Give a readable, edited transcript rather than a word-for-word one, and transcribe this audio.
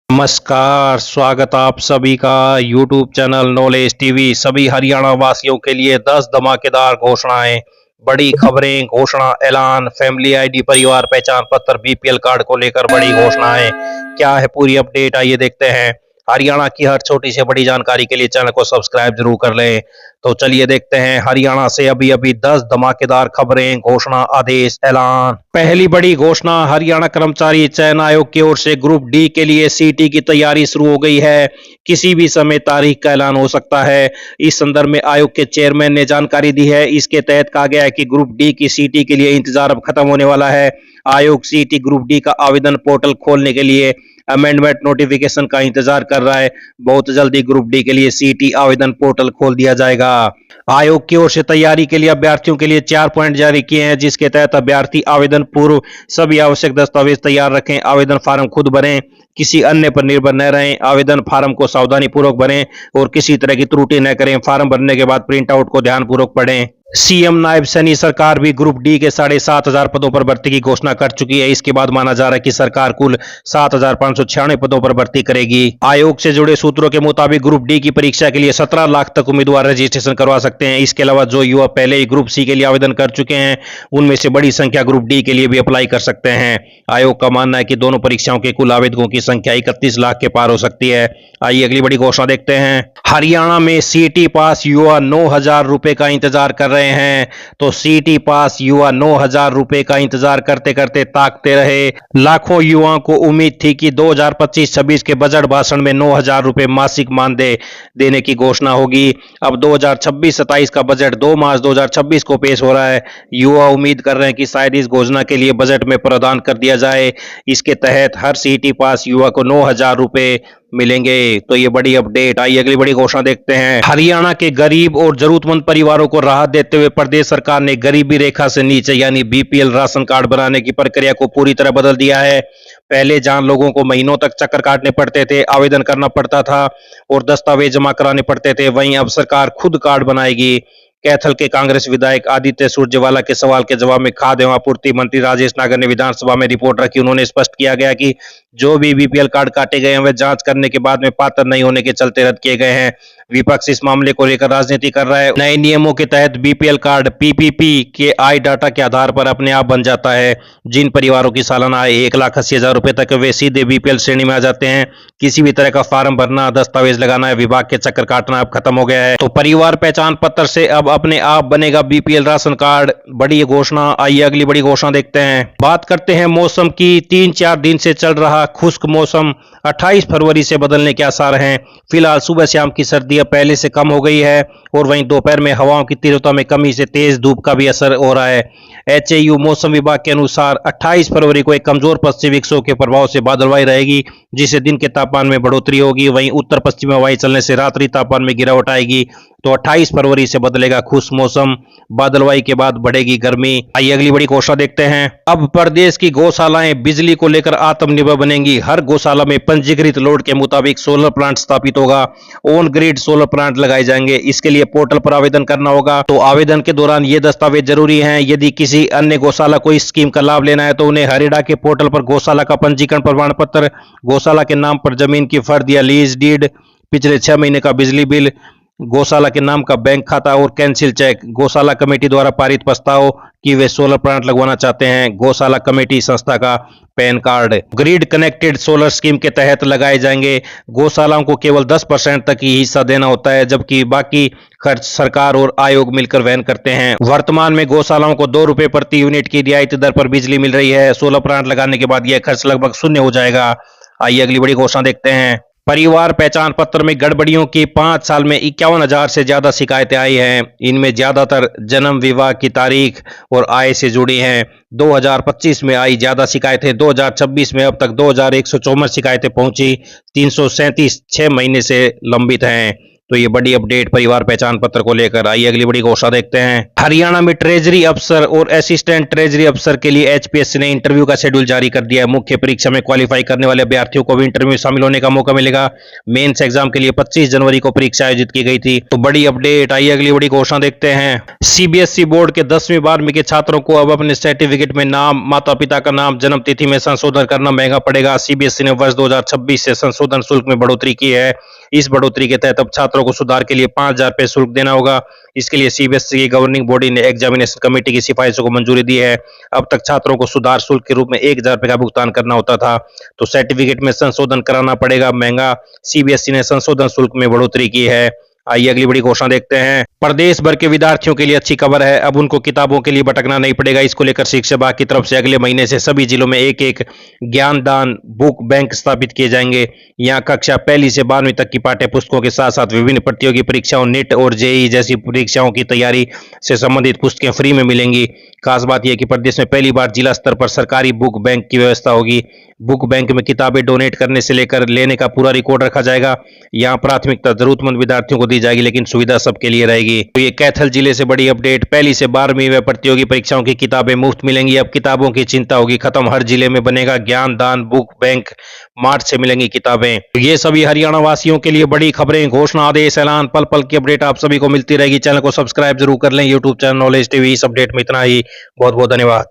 नमस्कार, स्वागत आप सभी का यूट्यूब चैनल नॉलेज टीवी। सभी हरियाणा वासियों के लिए 10 धमाकेदार घोषणाएं, बड़ी खबरें, घोषणा, ऐलान, फैमिली आईडी, परिवार पहचान पत्र, बीपीएल कार्ड को लेकर बड़ी घोषणाएं। क्या है पूरी अपडेट, आइए देखते हैं। हरियाणा की हर छोटी से बड़ी जानकारी के लिए चैनल को सब्सक्राइब जरूर कर लें। तो चलिए देखते हैं हरियाणा से अभी अभी 10 धमाकेदार खबरें, घोषणा, आदेश, ऐलान। पहली बड़ी घोषणा, हरियाणा कर्मचारी चयन आयोग की ओर से ग्रुप डी के लिए सीटी की तैयारी शुरू हो गई है। किसी भी समय तारीख का ऐलान हो सकता है। इस संदर्भ में आयोग के चेयरमैन ने जानकारी दी है। इसके तहत कहा गया है कि ग्रुप डी की सीटी के लिए इंतजार अब खत्म होने वाला है। आयोग सीटी ग्रुप डी का आवेदन पोर्टल खोलने के लिए अमेंडमेंट नोटिफिकेशन का इंतजार कर रहा है। बहुत जल्दी ग्रुप डी के लिए सीटी आवेदन पोर्टल खोल दिया जाएगा। आयोग की ओर से तैयारी के लिए अभ्यर्थियों के लिए 4 पॉइंट जारी किए हैं, जिसके तहत अभ्यर्थी आवेदन पूर्व सभी आवश्यक दस्तावेज तैयार रखें, आवेदन फार्म खुद भरें, किसी अन्य पर निर्भर न रहें, आवेदन फार्म को सावधानी पूर्वक भरें और किसी तरह की त्रुटि न करें। फार्म भरने के बाद प्रिंट आउट को ध्यानपूर्वक पढ़ें। सीएम नायब सैनी सरकार भी ग्रुप डी के 7,500 पदों पर भर्ती की घोषणा कर चुकी है। इसके बाद माना जा रहा है कि सरकार कुल 7,596 पदों पर भर्ती करेगी। आयोग से जुड़े सूत्रों के मुताबिक ग्रुप डी की परीक्षा के लिए 17 लाख तक उम्मीदवार रजिस्ट्रेशन करवा सकते हैं। इसके अलावा जो युवा पहले ही ग्रुप सी के लिए आवेदन कर चुके हैं, उनमें से बड़ी संख्या ग्रुप डी के लिए भी अप्लाई कर सकते हैं। आयोग का मानना है कि दोनों परीक्षाओं के कुल आवेदकों की संख्या 31 लाख के पार हो सकती है। आइए अगली बड़ी घोषणा देखते हैं। हरियाणा में सीटी पास युवा 9,000 रुपए का इंतजार कर रहे हैं। तो सीटी पास युवा 9,000 रुपए का इंतजार करते करते ताकते रहे। लाखों युवाओं को उम्मीद थी कि 2025-26 के बजट भाषण में 9,000 रुपए मासिक मानदेय देने की घोषणा होगी। अब 2026-27 का बजट 2 मार्च 2026 को पेश हो रहा है। युवा उम्मीद कर रहे हैं कि शायद इस घोषणा के लिए बजट में प्रावधान कर दिया जाए। इसके तहत हर सीटी पास युवा को 9,000 रुपए मिलेंगे। तो ये बड़ी अपडेट। आइए अगली बड़ी घोषणा देखते हैं। हरियाणा के गरीब और जरूरतमंद परिवारों को राहत देते हुए प्रदेश सरकार ने गरीबी रेखा से नीचे यानी बीपीएल राशन कार्ड बनाने की प्रक्रिया को पूरी तरह बदल दिया है। पहले जहां लोगों को महीनों तक चक्कर काटने पड़ते थे, आवेदन करना पड़ता था और दस्तावेज जमा कराने पड़ते थे, वहीं अब सरकार खुद कार्ड बनाएगी। कैथल के कांग्रेस विधायक आदित्य सुरजेवाला के सवाल के जवाब में खाद्य एवं आपूर्ति मंत्री राजेश नागर ने विधानसभा में रिपोर्ट रखी। उन्होंने स्पष्ट किया गया कि जो भी बीपीएल कार्ड काटे गए हैं वे जांच करने के बाद में पात्र नहीं होने के चलते रद्द किए गए हैं। विपक्ष इस मामले को लेकर राजनीति कर रहा है। नए नियमों के तहत बीपीएल कार्ड पीपीपी के आय डाटा के आधार पर अपने आप बन जाता है। जिन परिवारों की सालाना आय 1,80,000 रुपए तक वे सीधे बीपीएल श्रेणी में आ जाते हैं। किसी भी तरह का फार्म भरना, दस्तावेज लगाना, विभाग के चक्कर काटना अब खत्म हो गया है। तो परिवार पहचान पत्र से अब अपने आप बनेगा बीपीएल राशन कार्ड। बड़ी घोषणा। आइए अगली बड़ी घोषणा देखते हैं। बात करते हैं मौसम की। 3-4 दिन से चल रहा खुश्क मौसम 28 फरवरी से बदलने के आसार हैं। फिलहाल सुबह शाम की सर्दी अब पहले से कम हो गई है और वहीं दोपहर में हवाओं की तीव्रता में कमी से तेज धूप का भी असर हो रहा है। एचएयू मौसम विभाग के अनुसार 28 फरवरी को एक कमजोर पश्चिमी विक्षोभ के प्रभाव से बादलवाई रहेगी, जिससे दिन के तापमान में बढ़ोतरी होगी। वहीं उत्तर पश्चिमी हवाएं चलने से रात्रि तापमान में गिरावट आएगी। तो 28 फरवरी से बदलेगा खुश्क मौसम, बादलवाई के बाद बढ़ेगी गर्मी। आइए अगली बड़ी घोषणा देखते हैं। अब प्रदेश की गौशालाएं बिजली को लेकर आत्मनिर्भर बनेंगी। हर गौशाला में पंजीकृत लोड के मुताबिक सोलर प्लांट स्थापित होगा। ऑन ग्रिड सोलर प्लांट लगाए जाएंगे। इसके लिए पोर्टल पर आवेदन करना होगा। तो आवेदन के दौरान ये दस्तावेज जरूरी हैं। यदि किसी अन्य गौशाला को इस स्कीम का लाभ लेना है तो उन्हें हरेड़ा के पोर्टल पर गौशाला का पंजीकरण प्रमाण पत्र, गौशाला के नाम पर जमीन की फर्द या लीज डीड, पिछले 6 महीने का बिजली बिल, गौशाला के नाम का बैंक खाता और कैंसिल चेक, गौशाला कमेटी द्वारा पारित प्रस्ताव कि वे सोलर प्लांट लगवाना चाहते हैं, गौशाला कमेटी संस्था का pan card. Grid connected solar scheme के तहत लगाए जाएंगे। गौशालाओं को केवल 10% तक ही हिस्सा देना होता है, जबकि बाकी खर्च सरकार और आयोग मिलकर वहन करते हैं। वर्तमान में गौशालाओं को 2 रुपए प्रति यूनिट की रियायती दर पर बिजली मिल रही है। सोलर प्लांट लगाने के बाद यह खर्च लगभग शून्य हो जाएगा। आइए अगली बड़ी घोषणा देखते हैं। परिवार पहचान पत्र में गड़बड़ियों की 5 साल में 51,000 से ज्यादा शिकायतें आई हैं। इनमें ज्यादातर जन्म, विवाह की तारीख और आय से जुड़ी हैं। 2025 में आई ज्यादा शिकायतें। 2026 में अब तक 2,154 शिकायतें पहुंची। 337 6 महीने से लंबित हैं। तो ये बड़ी अपडेट परिवार पहचान पत्र को लेकर। आइए अगली बड़ी घोषणा देखते हैं। हरियाणा में ट्रेजरी अफसर और असिस्टेंट ट्रेजरी अफसर के लिए एचपीएससी ने इंटरव्यू का शेड्यूल जारी कर दिया है। मुख्य परीक्षा में क्वालिफाई करने वाले अभ्यर्थियों को भी इंटरव्यू में शामिल होने का मौका मिलेगा। मेंस एग्जाम के लिए 25 जनवरी को परीक्षा आयोजित की गई थी। तो बड़ी अपडेट। आइए अगली बड़ी घोषणा देखते हैं। सीबीएसई बोर्ड के 10वीं 12वीं के छात्रों को अब अपने सर्टिफिकेट में नाम, माता पिता का नाम, जन्म तिथि में संशोधन करना महंगा पड़ेगा। सीबीएसई ने वर्ष 2026 से संशोधन शुल्क में बढ़ोतरी की है। इस बढ़ोतरी के तहत अब छात्रों को सुधार के लिए 5,000 रुपये शुल्क देना होगा। इसके लिए सीबीएसई की गवर्निंग बॉडी ने एग्जामिनेशन कमेटी की सिफारिशों को मंजूरी दी है। अब तक छात्रों को सुधार शुल्क के रूप में 1,000 रुपये का भुगतान करना होता था, तो सर्टिफिकेट में संशोधन कराना पड़ेगा महंगा। सीबीएसई ने संशोधन शुल्क में बढ़ोतरी की है। आइए अगली बड़ी घोषणा देखते हैं। प्रदेश भर के विद्यार्थियों के लिए अच्छी खबर है, अब उनको किताबों के लिए भटकना नहीं पड़ेगा। इसको लेकर शिक्षा विभाग की तरफ से अगले महीने से सभी जिलों में एक ज्ञानदान बुक बैंक स्थापित किए जाएंगे। यहाँ कक्षा 1 से 12वीं तक की पाठ्य पुस्तकों के साथ साथ विभिन्न प्रतियोगी परीक्षाओं, नीट और जेईई जैसी परीक्षाओं की तैयारी से संबंधित पुस्तकें फ्री में मिलेंगी। खास बात यह कि प्रदेश में पहली बार जिला स्तर पर सरकारी बुक बैंक की व्यवस्था होगी। बुक बैंक में किताबें डोनेट करने से लेकर लेने का पूरा रिकॉर्ड रखा जाएगा। यहाँ प्राथमिकता जरूरतमंद विद्यार्थियों को दी जाएगी, लेकिन सुविधा सबके लिए रहेगी। तो ये कैथल जिले से बड़ी अपडेट। 1 से 12वीं व प्रतियोगी परीक्षाओं की किताबें मुफ्त मिलेंगी। अब किताबों की चिंता होगी खत्म। हर जिले में बनेगा ज्ञानदान बुक बैंक। मार्च से मिलेंगी किताबें। तो ये सभी हरियाणा वासियों के लिए बड़ी खबरें, घोषणा, आदेश, ऐलान, पल पल की अपडेट आप सभी को मिलती रहेगी। चैनल को सब्सक्राइब जरूर कर लें। YouTube channel knowledge TV. इस अपडेट में इतना ही। बहुत बहुत धन्यवाद।